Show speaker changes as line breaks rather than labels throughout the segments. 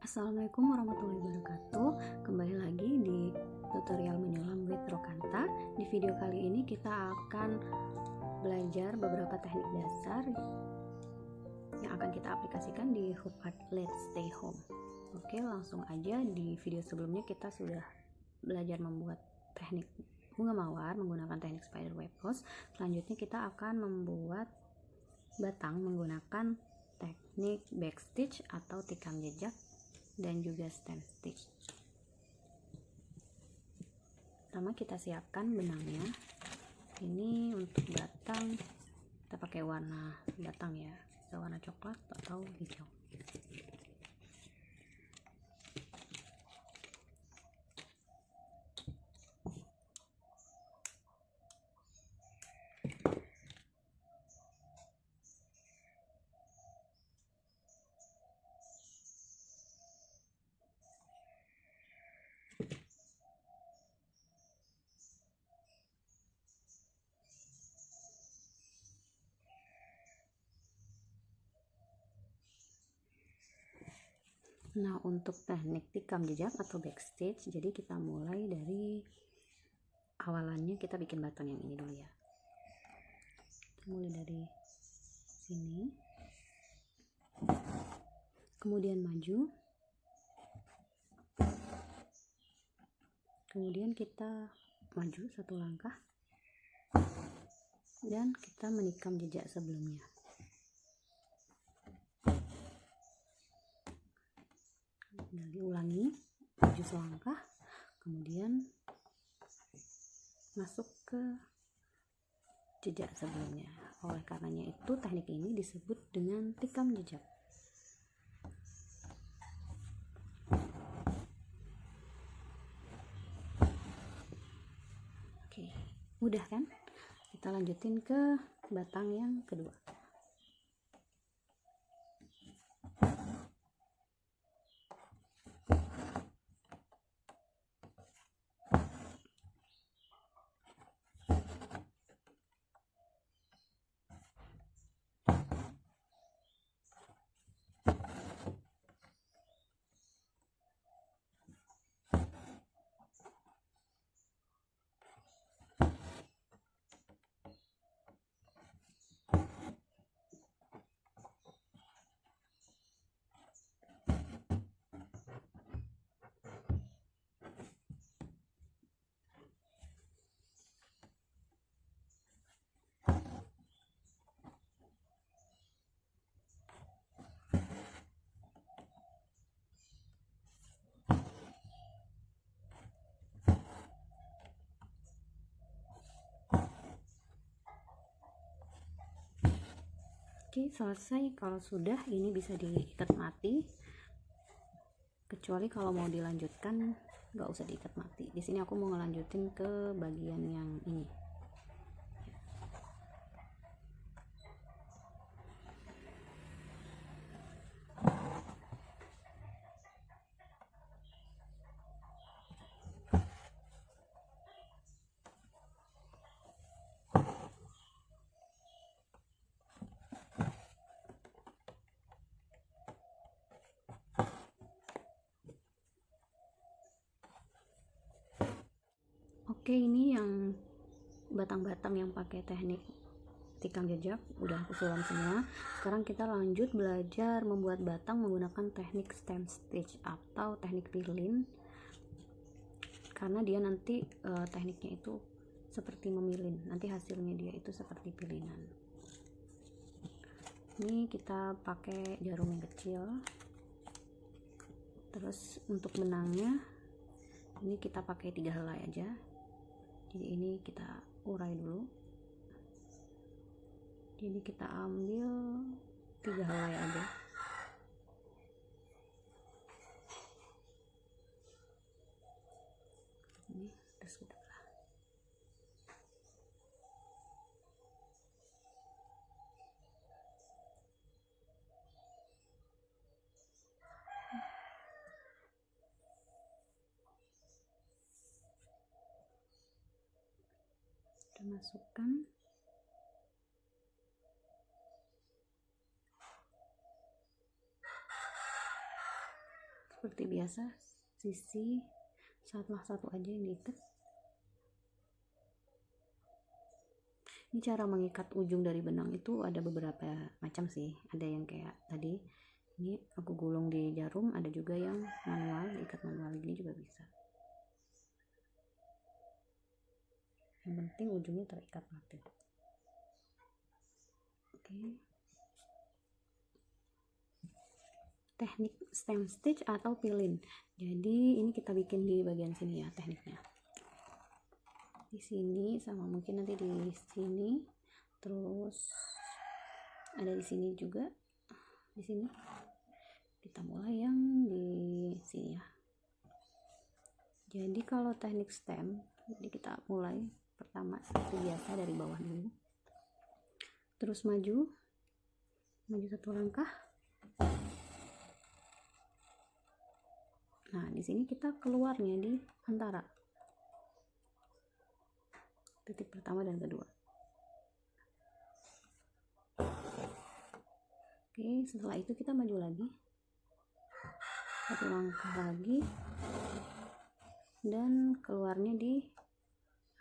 Assalamualaikum warahmatullahi wabarakatuh. Kembali lagi di tutorial menyulam with Rokanta. Di video kali ini kita akan belajar beberapa teknik dasar yang akan kita aplikasikan di Hub Art Let's Stay Home. Oke, langsung aja. Di video sebelumnya kita sudah belajar membuat teknik bunga mawar menggunakan teknik spider web rose. Selanjutnya kita akan membuat batang menggunakan teknik backstitch atau tikam jejak dan juga stem stitch. Pertama kita siapkan benangnya. Ini untuk batang kita pakai warna batang ya, bisa warna coklat atau hijau. Nah, untuk teknik tikam jejak atau backstitch, jadi kita mulai dari awalannya kita bikin batang yang ini dulu ya. Kita mulai dari sini, kemudian maju, kemudian kita maju satu langkah dan kita menikam jejak sebelumnya. Ulangi, maju selangkah, kemudian masuk ke jejak sebelumnya. Oleh karenanya itu teknik ini disebut dengan tikam jejak. Oke, mudah kan? Kita lanjutin ke batang yang kedua. Oke, selesai. Kalau sudah, ini bisa diikat mati. Kecuali kalau mau dilanjutkan, nggak usah diikat mati. Di sini aku mau ngelanjutin ke bagian yang ini. Oke, ini yang batang-batang yang pakai teknik tikam jejak udah aku sulam semua. Sekarang kita lanjut belajar membuat batang menggunakan teknik stem stitch atau teknik lilin, karena dia nanti tekniknya itu seperti memilin, nanti hasilnya dia itu seperti pilinan. Ini kita pakai jarum yang kecil. Terus untuk benangnya ini kita pakai 3 helai aja. Jadi ini kita urai dulu. Jadi kita ambil 3 helai aja. Ini terus kita belah. Kita masukkan. seperti biasa, sisi salah satu aja yang diikat. Ini cara mengikat ujung dari benang itu ada beberapa macam sih. Ada yang kayak tadi, ini aku gulung di jarum, ada juga yang manual, diikat manual, gini juga bisa. Yang penting ujungnya terikat mati. Oke. Teknik stem stitch atau pilin. Jadi ini kita bikin di bagian sini ya tekniknya. Di sini sama mungkin nanti di sini, terus ada di sini juga, di sini. Kita mulai yang di sini ya. Jadi kalau teknik stem, jadi kita mulai pertama seperti biasa dari bawah dulu, terus maju satu langkah. Nah di sini kita keluarnya di antara titik pertama dan kedua. Oke, setelah itu kita maju lagi satu langkah lagi dan keluarnya di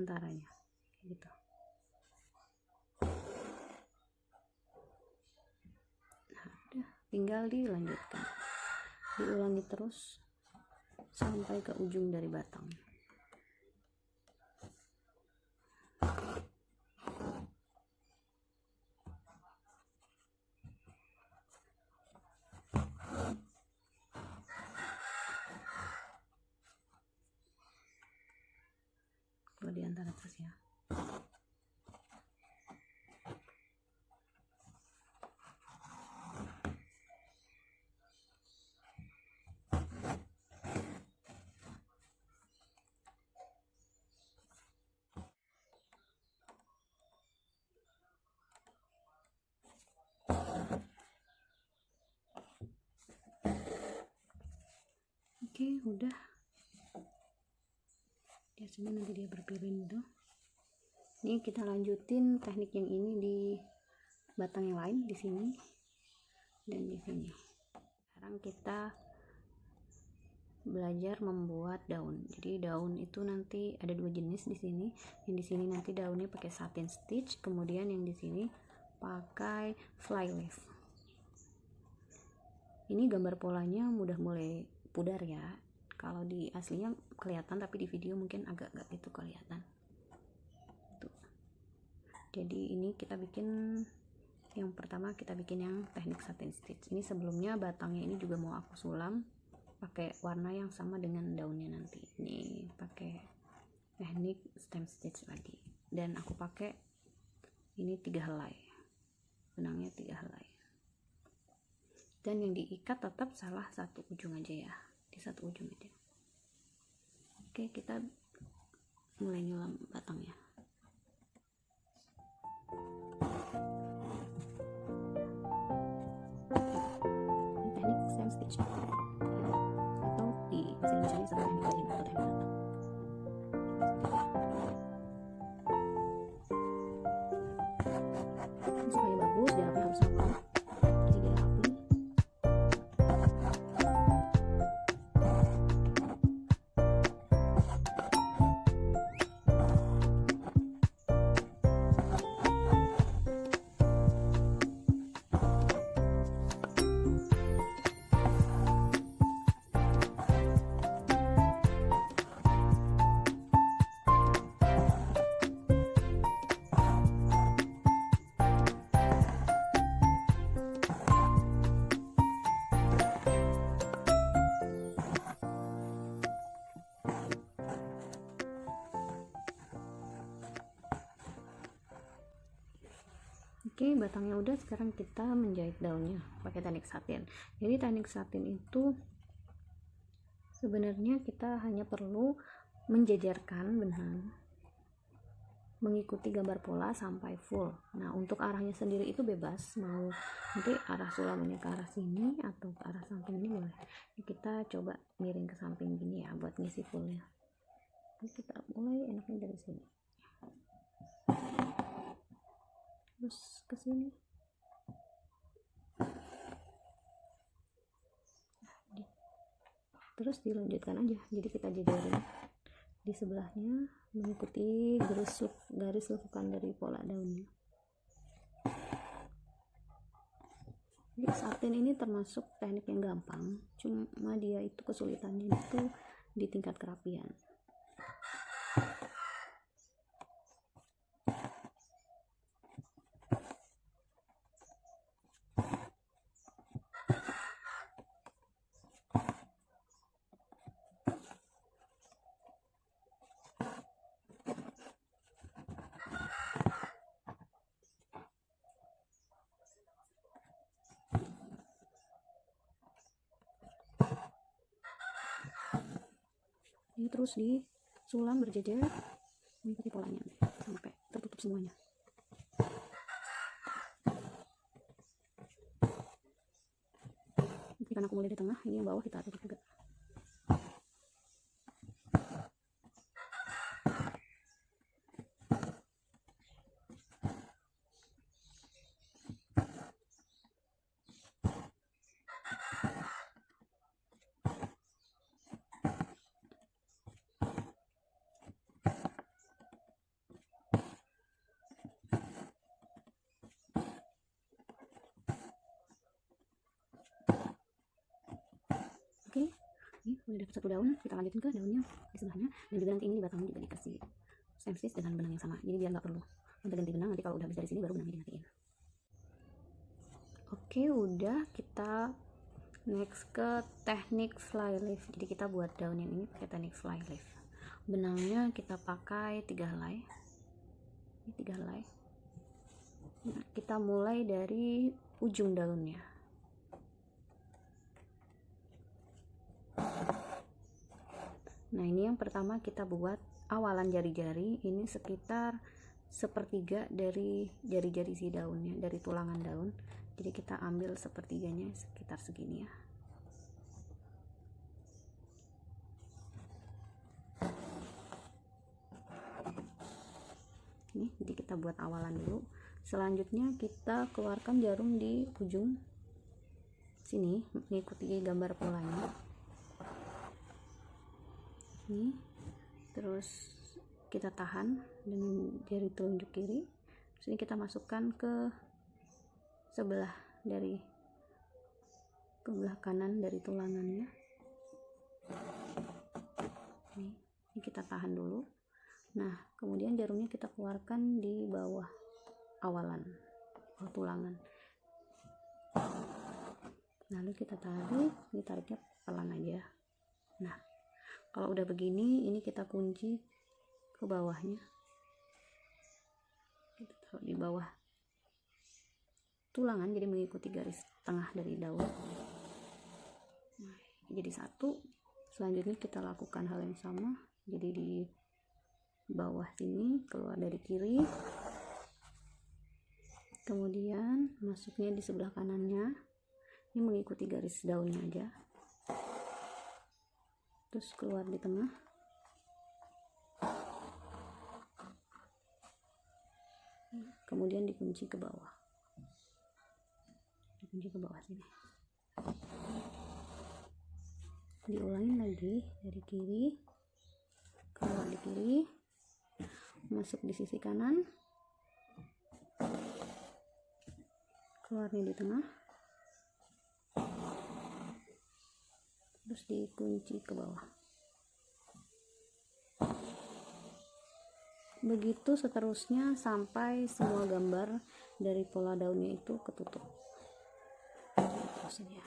antaranya gitu. Nah, udah tinggal dilanjutkan, diulangi terus sampai ke ujung dari batang. Kalau di antara terus ya. Oke, udah. Biasanya nanti dia berpiring gitu. Ini kita lanjutin teknik yang ini di batang yang lain, di sini dan di sini. Sekarang kita belajar membuat daun. Jadi daun itu nanti ada dua jenis di sini. Yang di sini nanti daunnya pakai satin stitch, kemudian yang di sini pakai fly leaf. Ini gambar polanya udah mulai pudar ya. Kalau di aslinya kelihatan, tapi di video mungkin agak-agak gitu kelihatan. Tuh. Jadi ini kita bikin yang pertama, kita bikin yang teknik satin stitch. Ini sebelumnya batangnya ini juga mau aku sulam pakai warna yang sama dengan daunnya nanti. Ini pakai teknik stem stitch lagi. Dan aku pakai ini 3 helai. Benangnya 3 helai. Dan yang diikat tetap salah satu ujung aja ya, di satu ujung aja. Oke, kita mulai nyulam batangnya. Ini teknik stem stitch atau di bahasa Indonesia disebut teknik lajin atau teknik batang. Ini supaya bagus, jaraknya harus sama. Oke, batangnya udah, sekarang kita menjahit daunnya pakai teknik satin. Jadi teknik satin itu sebenarnya kita hanya perlu menjajarkan benang mengikuti gambar pola sampai full. Nah, untuk arahnya sendiri itu bebas, mau nanti arah sulamannya ke arah sini atau ke arah samping ini boleh. Ini kita coba miring ke samping gini ya buat ngisi fullnya. Ini kita mulai enaknya dari sini, terus ke sini. terus dilanjutkan aja. Jadi kita jajarin di sebelahnya mengikuti garis lekukan dari pola daunnya. Jadi satin ini termasuk teknik yang gampang, cuma dia itu kesulitannya itu di tingkat kerapian. Ini terus disulam berjejer mengikuti polanya sampai tertutup semuanya. Jadi karena aku mulai di tengah, ini yang bawah kita tutup juga. Oke, ini udah dapat satu daun, kita lanjutin ke daunnya di sebelahnya, dan juga nanti ini di batangnya juga dikasih stem stitch dengan benang yang sama, jadi biar nggak perlu ganti benang, nanti kalau udah habis dari sini baru benangnya dimatiin. Oke, udah, kita next ke teknik fly leaf. Jadi kita buat daun yang ini pakai teknik fly leaf. Benangnya kita pakai 3 helai, ini 3 helai. Nah, kita mulai dari ujung daunnya. Nah, ini yang pertama kita buat awalan jari-jari, ini sekitar sepertiga dari jari-jari si daunnya, dari tulangan daun. Jadi kita ambil sepertiganya sekitar segini ya. Ini, jadi kita buat awalan dulu. Selanjutnya kita keluarkan jarum di ujung sini, mengikuti gambar polanya. Ini, terus kita tahan dengan jari telunjuk kiri. Terus ini kita masukkan ke sebelah kanan dari tulangannya. Ini kita tahan dulu. Nah, kemudian jarumnya kita keluarkan di bawah awalan tulangan. Lalu kita tarik, ditariknya pelan aja. Nah, kalau udah begini, ini kita kunci ke bawahnya. Kita taruh di bawah tulangan, jadi mengikuti garis tengah dari daun. Nah, jadi satu. Selanjutnya kita lakukan hal yang sama, jadi di bawah sini keluar dari kiri, kemudian masuknya di sebelah kanannya, ini mengikuti garis daunnya aja, terus keluar di tengah, kemudian dikunci ke bawah, sini. Diulangin lagi dari kiri, keluar di kiri, masuk di sisi kanan, keluarnya di tengah, terus dikunci ke bawah. Begitu seterusnya sampai semua gambar dari pola daunnya itu ketutup. Terus ya.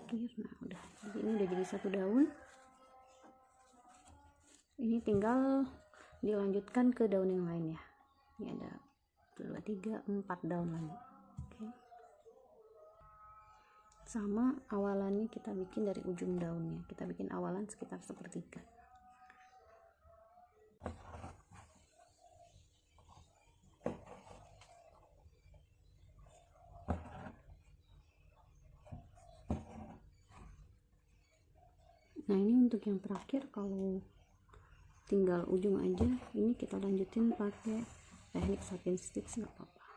terakhir. Nah udah, jadi ini udah jadi satu daun. Ini tinggal dilanjutkan ke daun yang lain ya. Ini ada 2, 3, 4 daun lagi. Oke. Sama awalannya kita bikin dari ujung daunnya, kita bikin awalan sekitar sepertiga. Nah ini untuk yang terakhir, kalau tinggal ujung aja, ini kita lanjutin pakai teknik satin stitch, nggak apa-apa.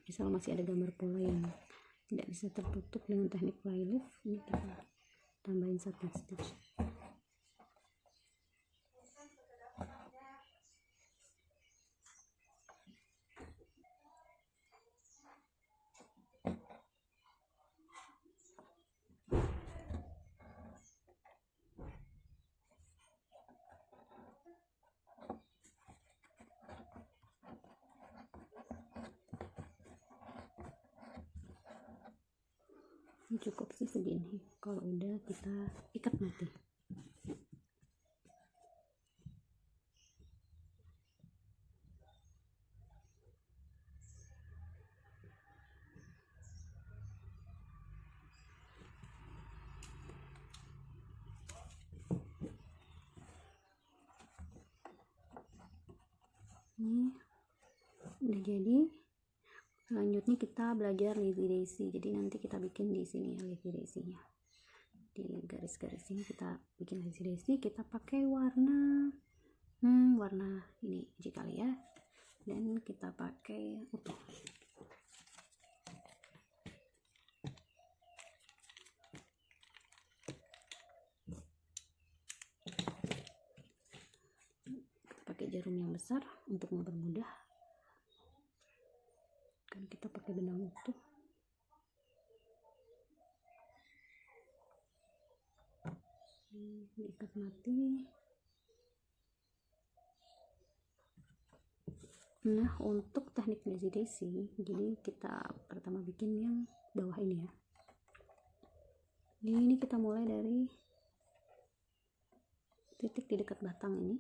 Misal masih ada gambar pola yang tidak bisa tertutup dengan teknik fly leaf, ini kita tambahin satin stitch. Cukup sih segini, kalau udah kita ikat nanti. Ini udah jadi. Selanjutnya kita belajar lazy daisy. Jadi nanti kita bikin di sini ya lazy daisy-nya. Di garis-garis ini kita bikin lazy daisy. Kita pakai warna warna ini aja kali ya. Dan kita pakai utuh. Kita pakai jarum yang besar untuk mempermudah. Kan kita pakai benang utuh. Diikat mati. Nah untuk teknik lazy daisy, jadi kita pertama bikin yang bawah ini ya. Ini kita mulai dari titik di dekat batang ini,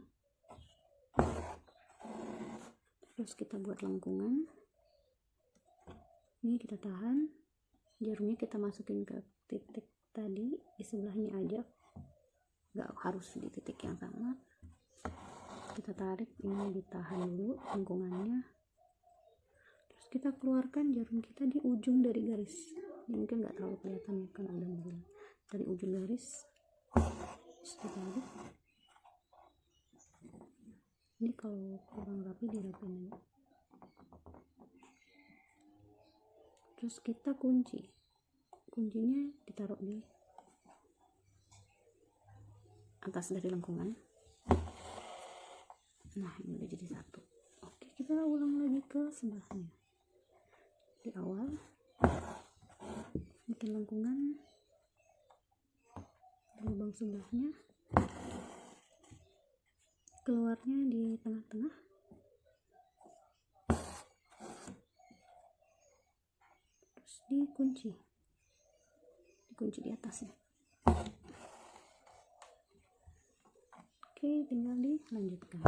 terus kita buat lengkungan. Ini kita tahan, jarumnya kita masukin ke titik tadi, di sebelahnya aja, nggak harus di titik yang sama. Kita tarik, ini ditahan dulu lengkungannya, terus kita keluarkan jarum kita di ujung dari garis. Ini mungkin nggak terlalu kelihatan ya karena udah mobil. Dari ujung garis, terus ditarik. Ini kalau kurang rapi dirapin aja. Terus kita kuncinya ditaruh di atas dari lengkungan. Nah ini udah jadi satu. Oke, kita ulang lagi ke sebelahnya. Di awal bikin lengkungan di lubang sebelahnya, keluarnya di tengah-tengah, dikunci di atasnya. Oke, tinggal dilanjutkan.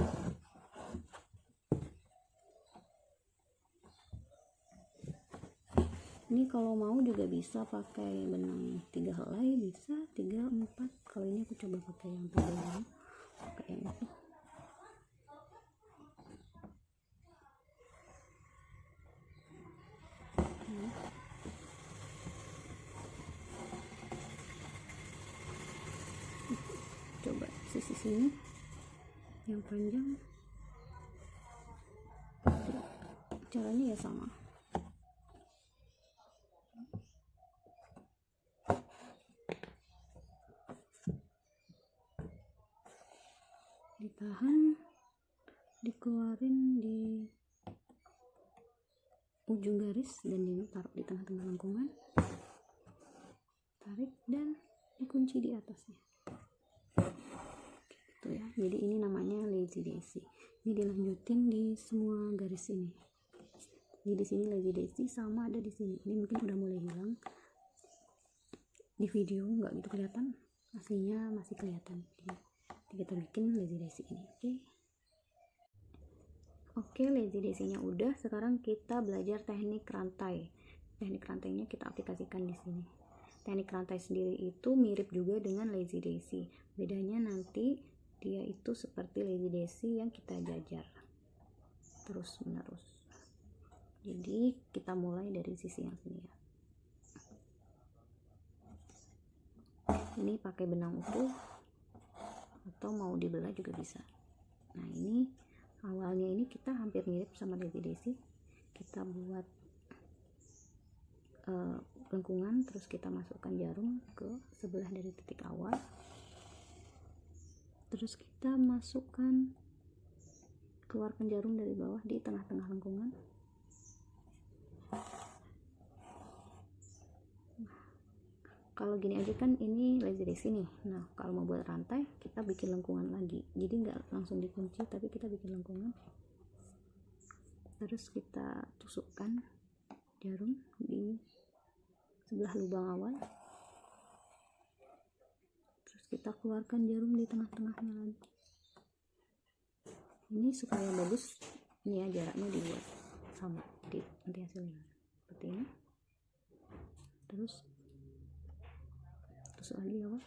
Ini kalau mau juga bisa pakai benang 3 helai, bisa 3, 4. Kalau ini aku coba pakai yang 3 helai, pakai yang itu. Coba sisi sini yang panjang, caranya ya sama. Ditahan, dikeluarin di ujung garis dan ditaruh di tengah-tengah lengkungan, tarik dan dikunci di atasnya. Gitu ya. Jadi ini namanya lazy daisy. Ini dilanjutin di semua garis ini. Jadi di sini lazy daisy sama ada di sini. Ini mungkin udah mulai hilang di video nggak gitu kelihatan, aslinya masih kelihatan. Jadi kita bikin lazy daisy ini. Oke, lazy daisy-nya udah. Sekarang kita belajar teknik rantai. Teknik rantainya kita aplikasikan di sini. Teknik rantai sendiri itu mirip juga dengan lazy daisy. Bedanya nanti dia itu seperti lazy daisy yang kita jajar terus menerus. Jadi kita mulai dari sisi yang sini ya. Ini pakai benang utuh atau mau dibelah juga bisa. Nah, ini awalnya ini kita hampir mirip sama lazy daisy. Kita buat lengkungan, terus kita masukkan jarum ke sebelah dari titik awal, terus kita keluarkan jarum dari bawah di tengah-tengah lengkungan. Kalau gini aja kan ini lazy daisy nih. Nah, kalau mau buat rantai kita bikin lengkungan lagi, jadi nggak langsung dikunci tapi kita bikin lengkungan, terus kita tusukkan jarum di sebelah lubang awal, terus kita keluarkan jarum di tengah-tengahnya lagi. Ini supaya bagus, ini ya jaraknya dibuat sama di nanti hasilnya seperti ini. Terus tusuk lagi awal,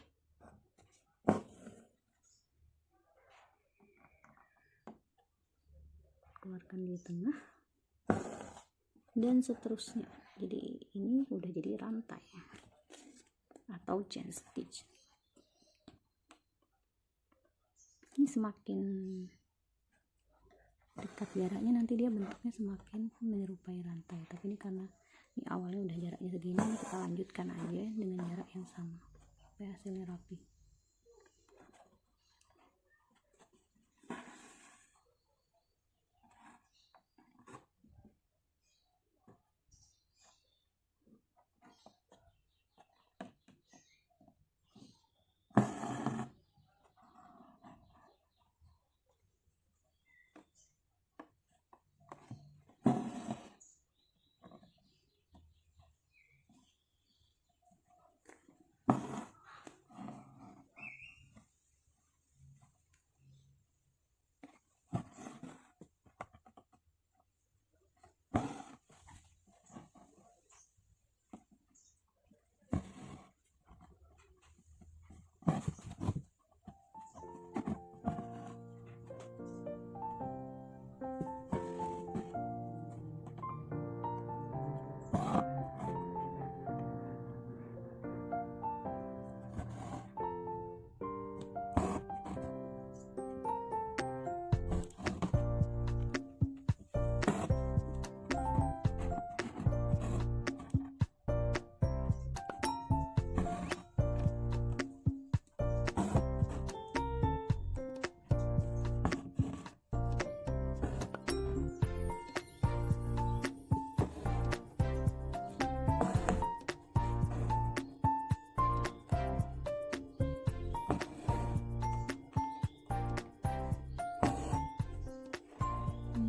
keluarkan di tengah, dan seterusnya. Jadi ini udah jadi rantai atau chain stitch. Ini semakin dekat jaraknya nanti dia bentuknya semakin menyerupai rantai, tapi ini karena ini awalnya udah jaraknya segini, kita lanjutkan aja dengan jarak yang sama supaya hasilnya rapi.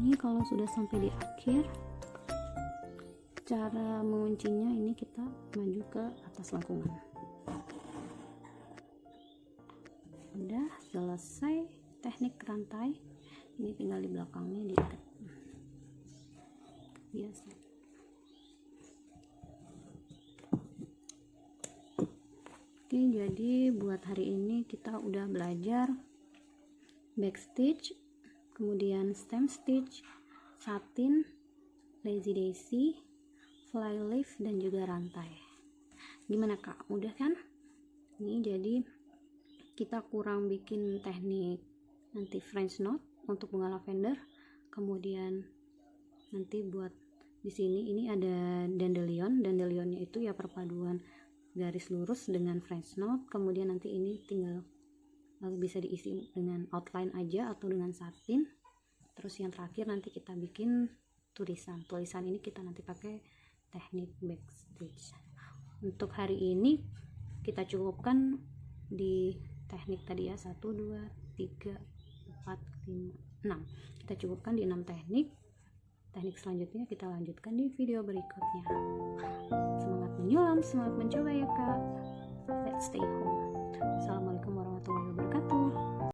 Ini kalau sudah sampai di akhir, cara menguncinya ini kita maju ke atas lengkungan. Udah selesai teknik rantai, ini tinggal di belakangnya diikat biasa. Oke, jadi buat hari ini kita udah belajar backstitch, kemudian stem stitch, satin, lazy daisy, fly leaf, dan juga rantai. Gimana kak, mudah kan? Ini jadi kita kurang bikin teknik nanti French knot untuk bunga lavender, kemudian nanti buat di sini ini ada dandelionnya itu ya perpaduan garis lurus dengan French knot, kemudian nanti ini tinggal bisa diisi dengan outline aja atau dengan satin. Terus yang terakhir nanti kita bikin tulisan ini kita nanti pakai teknik backstitch. Untuk hari ini kita cukupkan di teknik tadi ya, 1 2 3 4 5 6, kita cukupkan di 6 teknik. Teknik selanjutnya kita lanjutkan di video berikutnya. Semangat menyulam, semangat mencoba ya kak. let's stay home. Assalamualaikum warahmatullahi wabarakatuh.